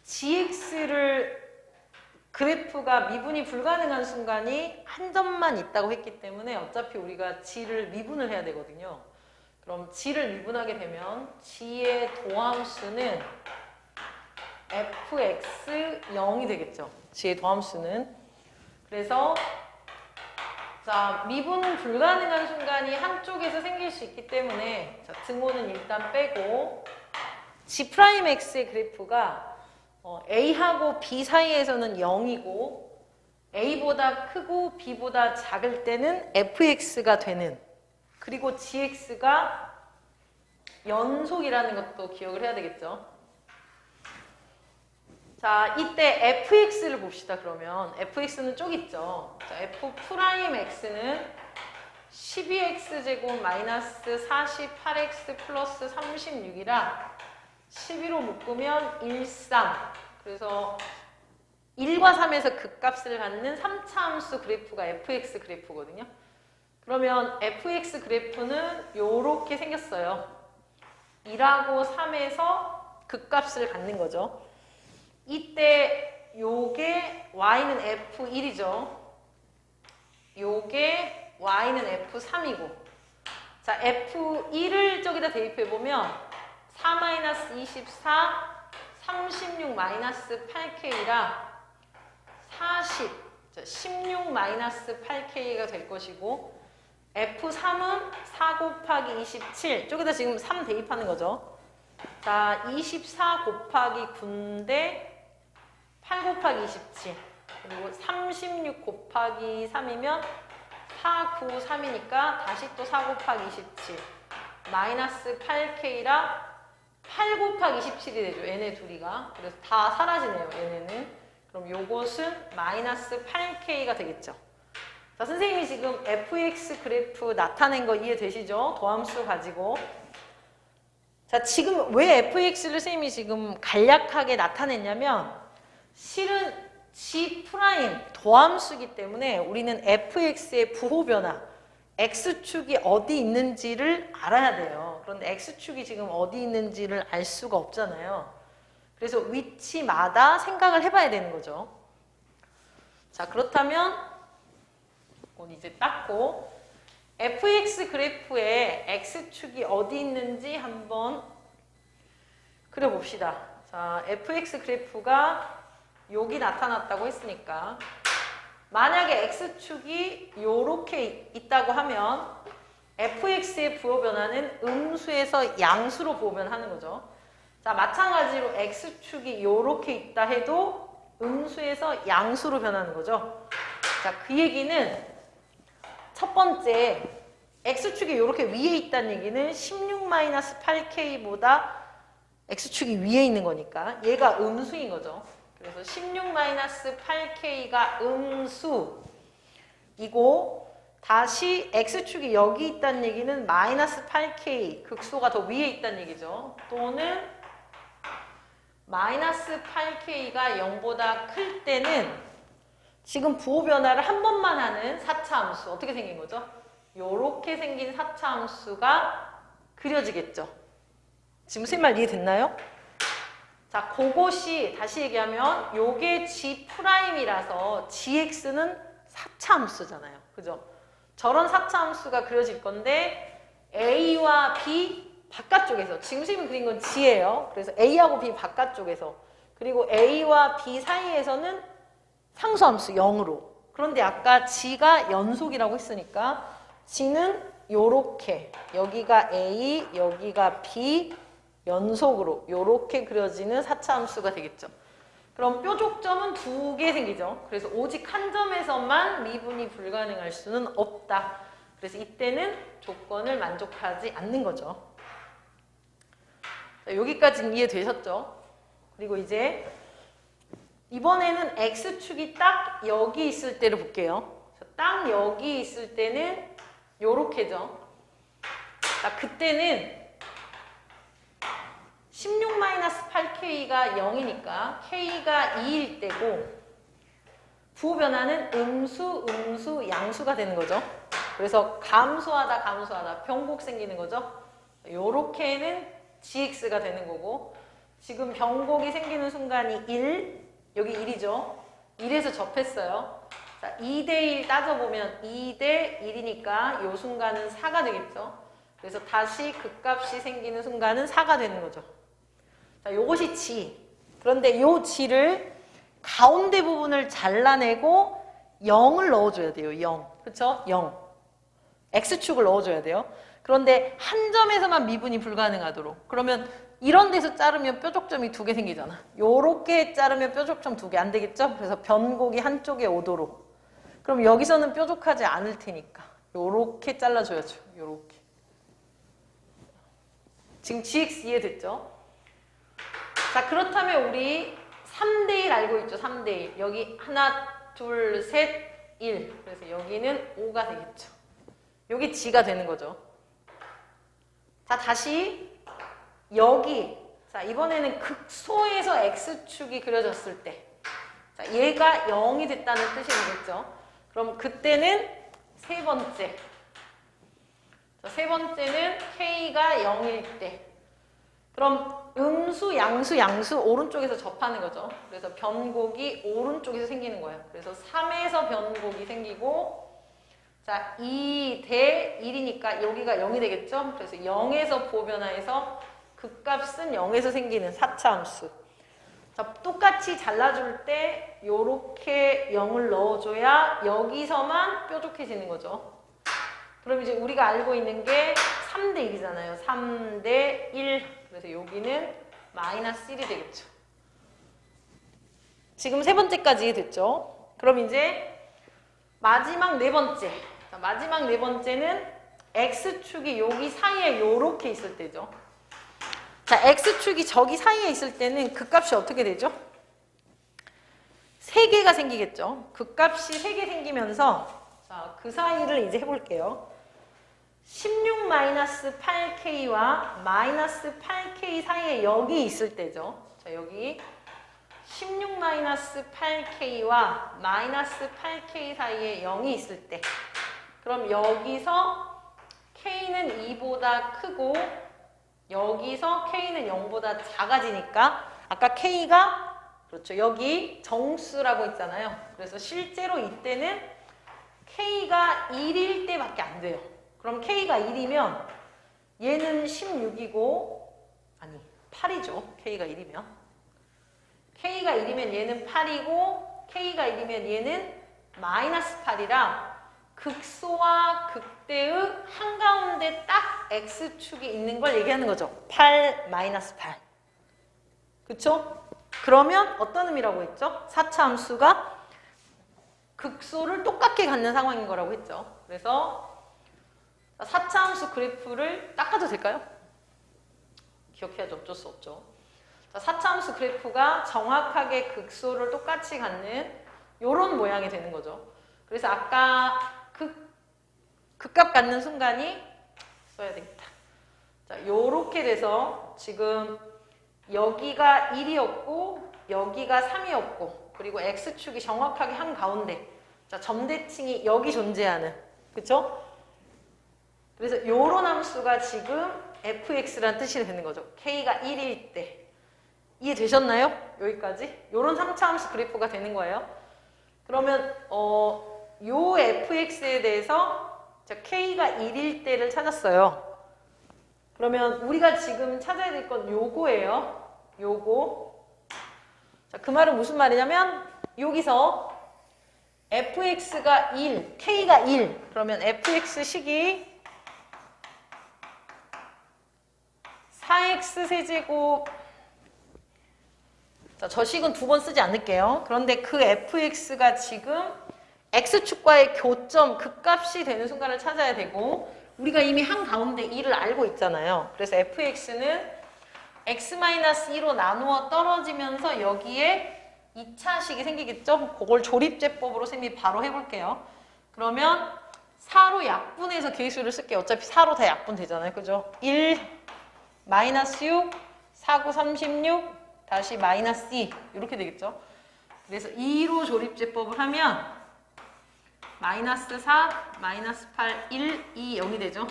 gx를 그래프가 미분이 불가능한 순간이 한 점만 있다고 했기 때문에 어차피 우리가 g를 미분을 해야 되거든요. 그럼 g를 미분하게 되면 g의 도함수는 fx0이 되겠죠. g의 도함수는. 그래서 자, 미분 불가능한 순간이 한쪽에서 생길 수 있기 때문에 자, 등호는 일단 빼고 g'x의 그래프가 a하고 b 사이에서는 0이고 a보다 크고 b보다 작을 때는 fx가 되는, 그리고 gx가 연속이라는 것도 기억을 해야 되겠죠. 자, 이때 fx를 봅시다. 그러면 fx는 쪽 있죠. 자, f'x는 12x제곱 마이너스 48x 플러스 36이라 12로 묶으면 1, 3. 그래서 1과 3에서 극값을 갖는 3차 함수 그래프가 fx 그래프거든요. 그러면 fx 그래프는 이렇게 생겼어요. 1하고 3에서 극값을 갖는 거죠. 이때 요게 y는 f1이죠. 요게 y는 f3이고, 자, f1을 저기다 대입해보면 4-24, 36-8k라 40, 16-8k가 될 것이고, f3은 4 곱하기 27, 저기다 지금 3 대입하는 거죠. 자, 24 곱하기 9인데 8 곱하기 27, 그리고 36 곱하기 3이면 4, 9, 3이니까 다시 또 4 곱하기 27 마이너스 8K라 8 곱하기 27이 되죠. 얘네 둘이가. 그래서 다 사라지네요. 얘네는. 그럼 요것은 마이너스 8K가 되겠죠. 자, 선생님이 지금 fx 그래프 나타낸 거 이해되시죠? 도함수 가지고. 자, 지금 왜 fx를 선생님이 지금 간략하게 나타냈냐면, 실은 g' 도함수이기 때문에 우리는 fx의 부호 변화, x축이 어디 있는지를 알아야 돼요. 그런데 x축이 지금 어디 있는지를 알 수가 없잖아요. 그래서 위치마다 생각을 해봐야 되는 거죠. 자, 그렇다면 이제 닦고 fx 그래프에 x축이 어디 있는지 한번 그려봅시다. 자, fx 그래프가 여기 나타났다고 했으니까 만약에 x축이 요렇게 있다고 하면 fx의 부호 변화는 음수에서 양수로 부호 변하는 거죠. 자, 마찬가지로 x축이 요렇게 있다 해도 음수에서 양수로 변하는 거죠. 자, 그 얘기는 첫 번째 x축이 요렇게 위에 있다는 얘기는 16-8k보다 x축이 위에 있는 거니까 얘가 음수인 거죠. 그래서 16-8k가 음수이고, 다시 x축이 여기 있다는 얘기는 마이너스 8k, 극소가 더 위에 있다는 얘기죠. 또는 마이너스 8k가 0보다 클 때는 지금 부호 변화를 한 번만 하는 4차 함수, 어떻게 생긴 거죠? 요렇게 생긴 4차 함수가 그려지겠죠. 지금 선생님 말 이해됐나요? 자, 그것이 다시 얘기하면 요게 G'이라서 GX는 4차 함수잖아요. 그죠? 저런 4차 함수가 그려질 건데 A와 B 바깥쪽에서, 지금 선생님이 그린 건 G예요. 그래서 A하고 B 바깥쪽에서, 그리고 A와 B 사이에서는 상수함수 0으로. 그런데 아까 G가 연속이라고 했으니까 G는 요렇게, 여기가 A, 여기가 B, 연속으로 요렇게 그려지는 4차 함수가 되겠죠. 그럼 뾰족점은 2개 생기죠. 그래서 오직 한 점에서만 미분이 불가능할 수는 없다. 그래서 이때는 조건을 만족하지 않는 거죠. 자, 여기까지는 이해되셨죠? 그리고 이제 이번에는 x축이 딱 여기 있을 때를 볼게요. 딱 여기 있을 때는 요렇게죠. 자, 그때는 16-8k가 0이니까 k가 2일 때고, 부호 변화는 음수, 음수, 양수가 되는 거죠. 그래서 감소하다 병곡 생기는 거죠. 요렇게는 gx가 되는 거고, 지금 변곡이 생기는 순간이 1, 여기 1이죠. 1에서 접했어요. 자, 2대1 따져보면 2대1이니까 이 순간은 4가 되겠죠. 그래서 다시 극값이 생기는 순간은 4가 되는 거죠. 자, 요것이 지. 그런데 요 지를 가운데 부분을 잘라내고 0을 넣어줘야 돼요. 0. 그쵸? 0. X축을 넣어줘야 돼요. 그런데 한 점에서만 미분이 불가능하도록. 그러면 이런 데서 자르면 뾰족점이 2개 생기잖아. 요렇게 자르면 뾰족점 2개 안 되겠죠? 그래서 변곡이 한쪽에 오도록. 그럼 여기서는 뾰족하지 않을 테니까 요렇게 잘라줘야죠. 요렇게. 지금 GX 이해됐죠? 자, 그렇다면 우리 3대1 알고 있죠? 3대1. 여기 하나, 둘, 셋, 1. 그래서 여기는 5가 되겠죠. 여기 G가 되는 거죠. 자, 다시 여기. 자, 이번에는 극소에서 X축이 그려졌을 때. 자, 얘가 0이 됐다는 뜻이 되겠죠. 그럼 그때는 세 번째. 자, 세 번째는 K가 0일 때. 그럼 음수, 양수, 양수 오른쪽에서 접하는 거죠. 그래서 변곡이 오른쪽에서 생기는 거예요. 그래서 3에서 변곡이 생기고 자, 2 대 1이니까 여기가 0이 되겠죠. 그래서 0에서 보변화해서 극값은 0에서 생기는 4차 함수. 자, 똑같이 잘라줄 때 요렇게 0을 넣어줘야 여기서만 뾰족해지는 거죠. 그럼 이제 우리가 알고 있는 게 3대 1이잖아요. 3대 1. 그래서 여기는 마이너스 1이 되겠죠. 지금 세 번째까지 됐죠. 그럼 이제 마지막 네 번째. 자, 마지막 네 번째는 X축이 여기 사이에 요렇게 있을 때죠. 자, X축이 저기 사이에 있을 때는 극값이 어떻게 되죠? 3개가 생기겠죠. 극값이 3개 생기면서 자, 그 사이를 이제 해볼게요. 16-8K와 마이너스 8K 사이에 여기 있을 때죠. 자, 여기 16-8K와 마이너스 8K 사이에 0이 있을 때 그럼 여기서 K는 2보다 크고 여기서 K는 0보다 작아지니까 아까 K가 그렇죠. 여기 정수라고 했잖아요. 그래서 실제로 이때는 K가 1일 때밖에 안 돼요. 그럼 K가 1이면 얘는 16이고 아니 8이죠. K가 1이면 K가 1이면 얘는 8이고 K가 1이면 얘는 마이너스 8이라 극소와 극대의 한가운데 딱 X축이 있는 걸 얘기하는 거죠. 8 마이너스 8. 그쵸? 그러면 어떤 의미라고 했죠? 4차 함수가 극소를 똑같게 갖는 상황인 거라고 했죠. 그래서 4차 함수 그래프를 닦아도 될까요? 기억해야죠. 어쩔 수 없죠. 자, 4차 함수 그래프가 정확하게 극소를 똑같이 갖는 이런 모양이 되는 거죠. 그래서 아까 극값 갖는 순간이 써야 되겠다. 자, 요렇게 돼서 지금 여기가 1이었고 여기가 3이었고 그리고 X축이 정확하게 한가운데 자, 점대칭이 여기 존재하는 그쵸? 그래서 요런 함수가 지금 fx라는 뜻이 되는 거죠. k가 1일 때. 이해되셨나요? 여기까지? 요런 3차 함수 그래프가 되는 거예요. 그러면 요 fx에 대해서 자, k가 1일 때를 찾았어요. 그러면 우리가 지금 찾아야 될 건 요거예요. 요거. 자, 그 말은 무슨 말이냐면 여기서 fx가 1, k가 1. 그러면 fx식이 4x 세제곱 자, 저 식은 두 번 쓰지 않을게요. 그런데 그 fx가 지금 x축과의 교점, 극값이 되는 순간을 찾아야 되고 우리가 이미 한가운데 1을 알고 있잖아요. 그래서 fx는 x-2로 나누어 떨어지면서 여기에 2차식이 생기겠죠? 그걸 조립제법으로 쌤이 바로 해볼게요. 그러면 4로 약분해서 계수를 쓸게요. 어차피 4로 다 약분 되잖아요. 그죠? 1, 마이너스 6, 4, 9, 36, 다시 마이너스 2 이렇게 되겠죠? 그래서 2로 조립제법을 하면 마이너스 4, 마이너스 8, 1, 2, 0이 되죠?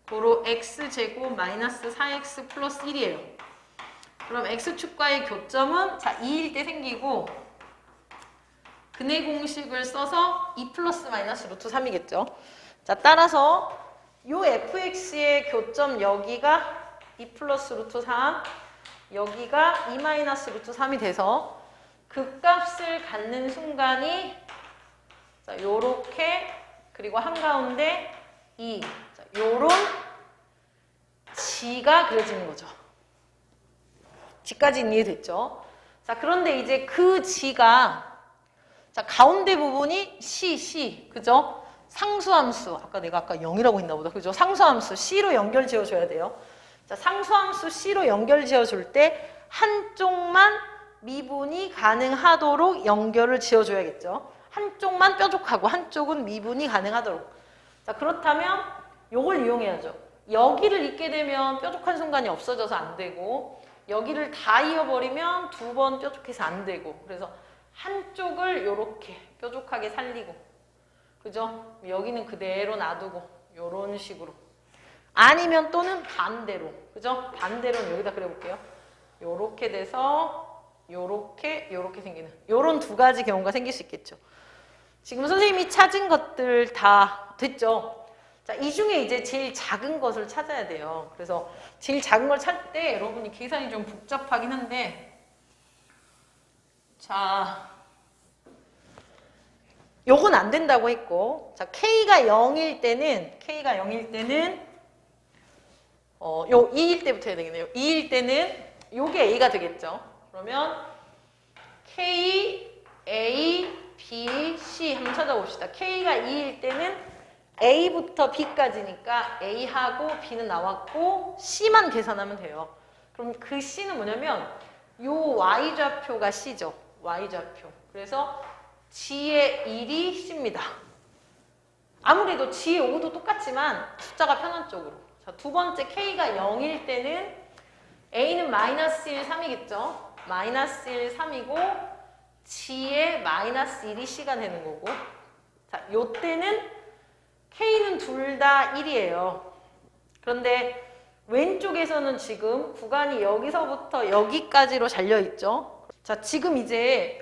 고로 x제곱 마이너스 4x 플러스 1이에요. 그럼 x축과의 교점은 자 2일 때 생기고 근의 공식을 써서 2 플러스 마이너스 루트 3이겠죠. 자 따라서 요 fx의 교점 여기가 2 플러스 루트 3 여기가 2 마이너스 루트 3이 돼서 그 값을 갖는 순간이 자 요렇게 그리고 한가운데 2 자, 요런 G가 그려지는 거죠. G까지는 이해됐죠? 자 그런데 이제 그 G가 자 가운데 부분이 C 그죠? 상수함수 아까 내가 0이라고 했나 보다 그죠? 상수함수 C로 연결 지어줘야 돼요. 자 상수함수 C로 연결 지어줄 때 한쪽만 미분이 가능하도록 연결을 지어줘야겠죠. 한쪽만 뾰족하고 한쪽은 미분이 가능하도록. 자 그렇다면 요걸 이용해야죠. 여기를 잇게 되면 뾰족한 순간이 없어져서 안 되고 여기를 다 이어버리면 두 번 뾰족해서 안 되고 그래서 한쪽을 요렇게 뾰족하게 살리고 그죠? 여기는 그대로 놔두고 요런 식으로 아니면 또는 반대로 그죠? 반대로는 여기다 그려볼게요. 요렇게 돼서 요렇게 생기는 요런 두 가지 경우가 생길 수 있겠죠. 지금 선생님이 찾은 것들 다 됐죠? 자, 이 중에 이제 제일 작은 것을 찾아야 돼요. 그래서 제일 작은 걸 찾을 때 여러분이 계산이 좀 복잡하긴 한데 자 요건 안 된다고 했고 자 K가 0일 때는 요 2일 때부터 해야 되겠네요. 2일 때는 요게 A가 되겠죠. 그러면 K, A, B, C 한번 찾아봅시다. K가 2일 때는 A부터 B까지니까 A하고 B는 나왔고 C만 계산하면 돼요. 그럼 그 C는 뭐냐면 요 Y좌표가 C죠. Y좌표. 그래서 G의 1이 C입니다. 아무래도 G의 5도 똑같지만 숫자가 편한 쪽으로. 자, 두 번째 K가 0일 때는 A는 마이너스 1, 3이겠죠. 마이너스 1, 3이고 G의 마이너스 1이 C가 되는 거고 자, 요 때는 K는 둘 다 1이에요. 그런데 왼쪽에서는 지금 구간이 여기서부터 여기까지로 잘려있죠. 자, 지금 이제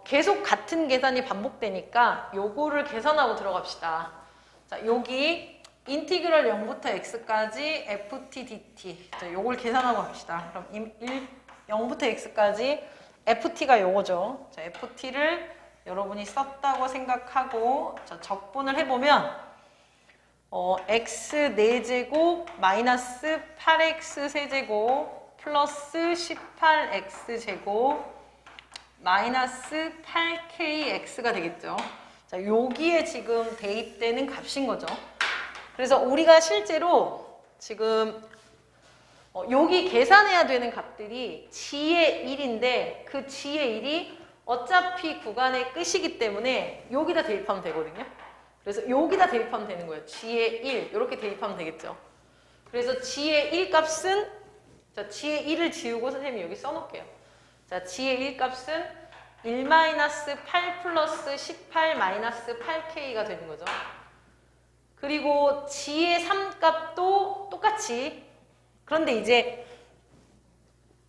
계속 같은 계산이 반복되니까 요거를 계산하고 들어갑시다. 자, 여기 인티그럴 0부터 x까지 ft dt 자, 요걸 계산하고 합시다. 그럼 0부터 x까지 ft가 요거죠. 자, ft를 여러분이 썼다고 생각하고 자, 적분을 해보면 x 4제곱 마이너스 8x 세제곱 플러스 18x 제곱 마이너스 8kx가 되겠죠. 자, 여기에 지금 대입되는 값인 거죠. 그래서 우리가 실제로 지금 여기 계산해야 되는 값들이 G의 1인데 그 G의 1이 어차피 구간의 끝이기 때문에 여기다 대입하면 되거든요. 그래서 여기다 대입하면 되는 거예요. G의 1 이렇게 대입하면 되겠죠. 그래서 G의 1 값은 자, G의 1을 지우고 선생님이 여기 써놓을게요. 자, G의 1 값은 1-8 플러스 18 마이너스 8K가 되는 거죠. 그리고 G의 3 값도 똑같이 그런데 이제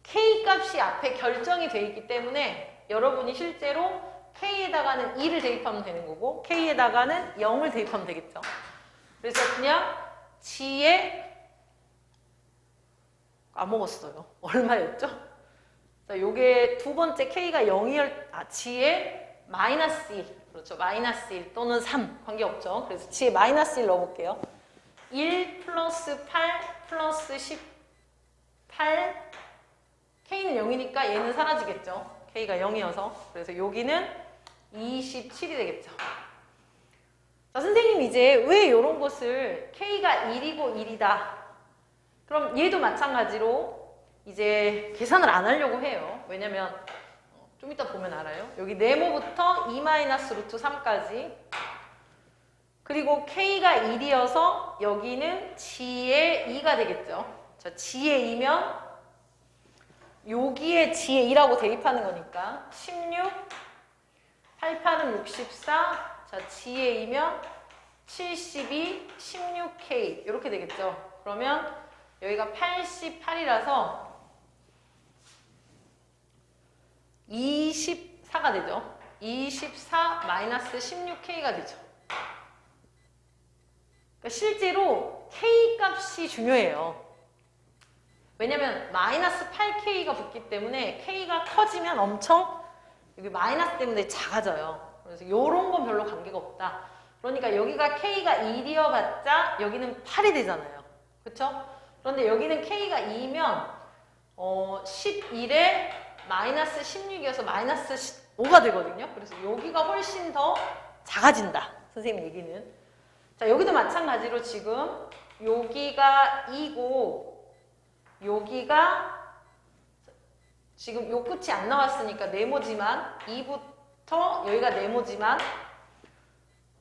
K 값이 앞에 결정이 되어 있기 때문에 여러분이 실제로 K에다가는 2를 대입하면 되는 거고 K에다가는 0을 대입하면 되겠죠. 그래서 그냥 G의 까먹었어요. 얼마였죠? 자, 요게 두 번째 K가 0이었 G의 마이너스 1 그렇죠. 마이너스 1 또는 3 관계없죠. 그래서 G의 마이너스 1 넣어볼게요. 1 플러스 8 플러스 18 K는 0이니까 얘는 사라지겠죠. K가 0이어서 그래서 여기는 27이 되겠죠. 자, 선생님 이제 왜 이런 것을 K가 1이고 1이다. 그럼 얘도 마찬가지로 이제 계산을 안 하려고 해요. 왜냐면 좀 이따 보면 알아요. 여기 네모부터 2-√3까지 그리고 K가 1이어서 여기는 G의 2가 되겠죠. 자, G의 2면 여기에 G의 2라고 대입하는 거니까 16, 88은 64, 자, G의 2면 72, 16K 이렇게 되겠죠. 그러면 여기가 88이라서 24가 되죠. 24 마이너스 16K가 되죠. 그러니까 실제로 K 값이 중요해요. 왜냐면 마이너스 8K가 붙기 때문에 K가 커지면 엄청 여기 마이너스 때문에 작아져요. 그래서 이런 건 별로 관계가 없다. 그러니까 여기가 K가 1이어봤자 여기는 8이 되잖아요. 그렇죠? 그런데 여기는 K가 2면 11에 마이너스 16이어서 마이너스 5가 되거든요. 그래서 여기가 훨씬 더 작아진다. 선생님 얘기는. 자, 여기도 마찬가지로 지금 여기가 2고 여기가 지금 요 끝이 안 나왔으니까 네모지만 2부터 여기가 네모지만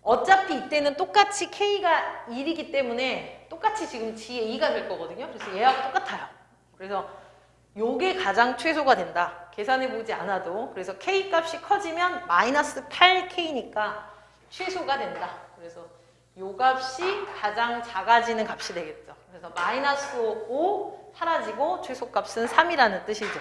어차피 이때는 똑같이 K가 1이기 때문에 똑같이 지금 G의 2가 될 거거든요. 그래서 얘하고 똑같아요. 그래서 요게 가장 최소가 된다. 계산해보지 않아도. 그래서 K 값이 커지면 마이너스 8K니까 최소가 된다. 그래서 요 값이 가장 작아지는 값이 되겠죠. 그래서 마이너스 5 사라지고 최소값은 3이라는 뜻이죠.